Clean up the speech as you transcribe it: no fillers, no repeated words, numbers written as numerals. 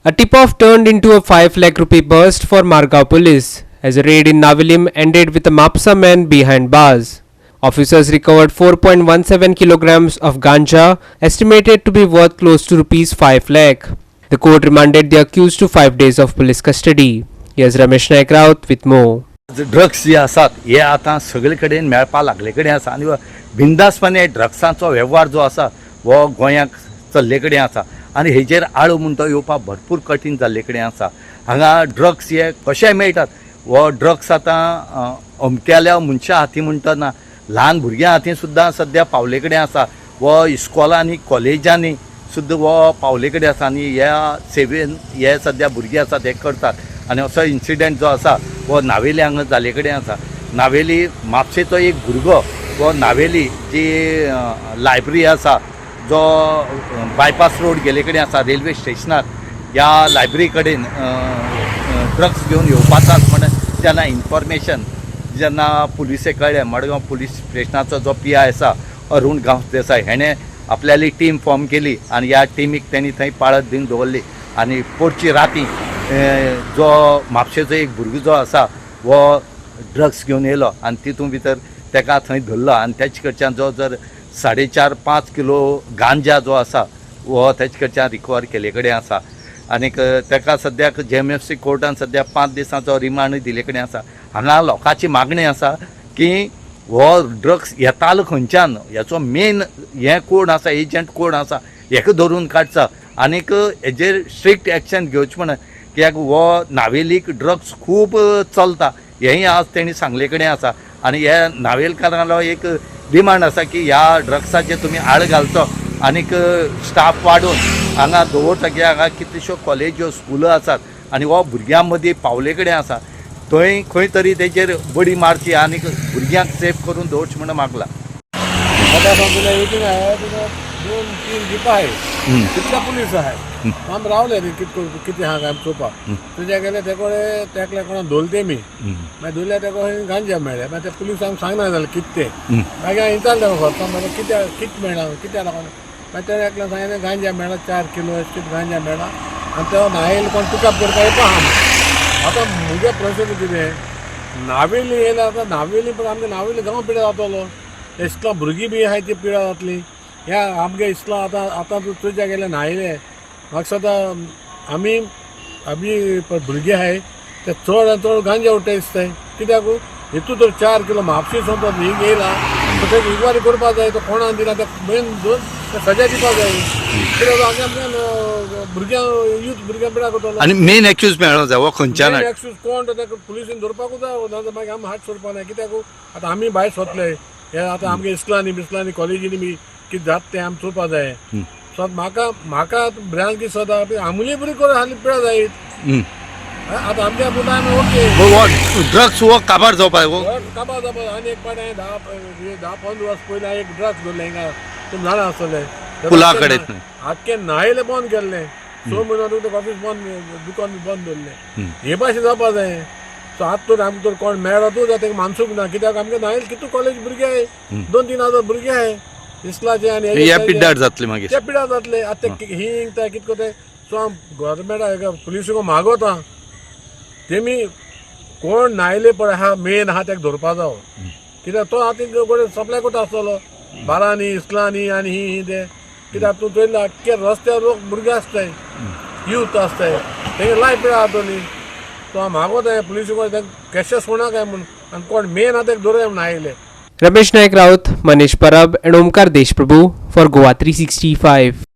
A tip-off turned into a 5 lakh rupee burst for Margao police as a raid in Navilim ended with a Mapsa man behind bars. Officers recovered 4.17 kilograms of ganja estimated to be worth close to rupees 5 lakh. The court remanded the accused to 5 days of police custody. Here's Ramesh Naik Raut with more. Drugs जे आसात हे आतां सगळे कडेन मेळपा लागले कडेन आसा आनी बिंदासपणे ड्रग्सांचो वेव्हार जो आसा हो गोंयांत चल्ले कडेन आसा आनी हेजेर आळो म्हूण तो येवपाक भरपूर कठीण जाल्ले कडेन आसा. हांगा ड्रग्स हे कशेय मेळटात. हो ड्रग्स आतां अमक्याल्या मनशा हाती म्हणटना ल्हान भुरग्यां हाती सुद्दां सद्या पावले कडेन आसा. हो इस्कॉलांनी कॉलेजांनी सुद्दां हो पावले कडेन आसा आनी ह्या सेवेन हे सद्या भुरगे आसात हे करतात. आनी असो इन्सिडंट जो आसा हो नावेली हांगा जाले कडेन आसा. नावेली म्हापशेचो एक भुरगो हो नावेली जी लायब्ररी आसा जो बायपास रोड गेले कडेन आसा रेल्वे स्टेशनार ह्या लायब्ररी कडेन ड्रग्स घेवन येवपाचात म्हणून जेन्ना इन्फॉर्मेशन जेन्ना पुलिसे कळ्ळें मडगांव पुलीस स्टेशनाचो जो PI आसा अरुण गांव देसाय हेणें आपल्याली टीम फॉर्म केली आनी ह्या टिमीक तेणी थंय पाळत दिवन दवरली आनी पोरची राती जो म्हापशेचो एक भुरगो जो आसा हो ड्रग्स घेवन येयलो आनी तितून भितर तेका थंय धरलो आनी तेचे कडच्यान जो जर 4.5-5 किलो गांजा जो आसा हो तेचे कडच्यान रिकवर केले कडेन आसा. आनीक तेका सद्याक JMFC कोर्टान सद्या 5 दिसांचो रिमांड दिले कडेन आसा. हांगा लोकांची मागणी आसा की हो ड्रग्स येतालो खंयच्यान हेचो मेन हें कोण आसा एजंट कोण आसा हेका धरून काडचा आनीक हेजेर स्ट्रिक्ट एक्शन घेवचें म्हणून कित्याक हो नावेलीक ड्रग्स खूब चलता हेंय आज तेणी सांगले कडेन आसा. आनी ह्या नावेलकारांलो एक डिमांड आसा की ह्या ड्रग्साचेर तुमी आळ घालचो आनीक स्टाफ वाडोवन हांगा दवरता कित्याक हांगा कितल्योश्यो कॉलेज्यो स्कुलां आसात आनी हो भुरग्यां मदीं पावले कडेन आसा. थंय खंय तरी तेजेर बडी मारची आनीक भुरग्यांक सेफ करून दवरचें म्हणून मागला. दोन-तीन जीपा आहे तितल्या पुलीस आहे आमी रावले न्ही कितें आहा काय चोवपाक तुज्या गेले तेका कोणा धोलते मी मागीर धोल्ल्या तेका गांजा मेळ्ळे मागीर ते पुलिसांक सांगना जालें कितें तें मागीर हांवें विचारलें व्हरता मागीर कितें मेळना कित्याक लागून मागीर तेणें एकल्यान सांगलें गांजा मेळ्ळा 4 किलो कितें गांजा मेळ्ळा आनी तो न्हायेल कोण पिकअप करपाक येवपा आहा. आतां म्हजे प्रश्न कितें नावेली येयला आतां नावेली पण आमगे नावेली गांव पिड्या जातलो इस्कॉलां भुरगीं बी आहाय ती पिड्या जातली. ह्या आमगे इस्कॉलां आतां तुज्या गेले न्हायले म्हाका सद्दां आमी भुरगे आहाय ते चड आनी चड गांजा उठ्ठाय दिसताय कित्याक हितू तर 4 किलो म्हापशी सोदता ही येयला तेका इन्क्वायरी करपा जाय तो कोणान दिला ते मेन दोन सजा दिवपा जाय कित्याक आमगे भुरग्यां यूथ भुरग्यां पिड्या करतलो आनी मेन एक्यूज मेळो जाय हो खंयच्यान एक्यूज कोण तो तेका पुलिसीन धरपाकूच जाय नाजाल्यार मागीर आमी हात सोडपा ना कित्याक आतां आमी भायर सोदले हे आतां आमगे इस्कॉलांनी कॉलेजींनी बी कितें जाता तें आमी चोवपा जाय. सो म्हाका भ्रांत की सदां आमुली बरी करून हाली पिड्या जायत आतां आमच्या पुता आमी ओके ड्रग्स हो काबार जावपाक काबार जावपा आनी एक पाटी हांवें 10-15 वर्स पयलीं एक ड्रग्स धरलें हिंगा तुमी जाणा आसतलें पुला कडेन आख्खें न्हायलें बंद केल्लें 6 म्हयने ऑफीस बंद दुकान बंद दवरलें हे भाशेन जावपा जाय. सो आतां तर आमकां तर कोण मेळतूच जाता तेका मानसूक ना कित्याक आमगे न्हायल कितू कॉलेज भुरगे आहाय 2-3 हजार भुरगे आहाय इस्कॉलाचे आनी हे पिड्ड्यार जातले मागीर ते पिड्यार जातले. आतां हिंग ते कितें कोते सो गव्हर्मेंटा पुलिसूक मागोता तेमी कोण न्हायले पळय आहा मेन आहा तेका धरपा जावो कित्याक तो आतां कोण सप्लाय करता आसतलो बारांनी इस्कॉलांनी आनी ही ते कित्याक तूं चोयला अख्खे रस्त्यार लोक भुरगे आसताय यूथ आसताय तेगे लायफ पिड्यार जातली. तो हांव मागोता पुलिसूक तेका कॅशेस म्हणा काय म्हूण आनी कोण मेन आहा तेका धरय म्हूण आयले. Ramesh Naik Raut, Manish Parab and Omkar Deshprabhu for Goa 365.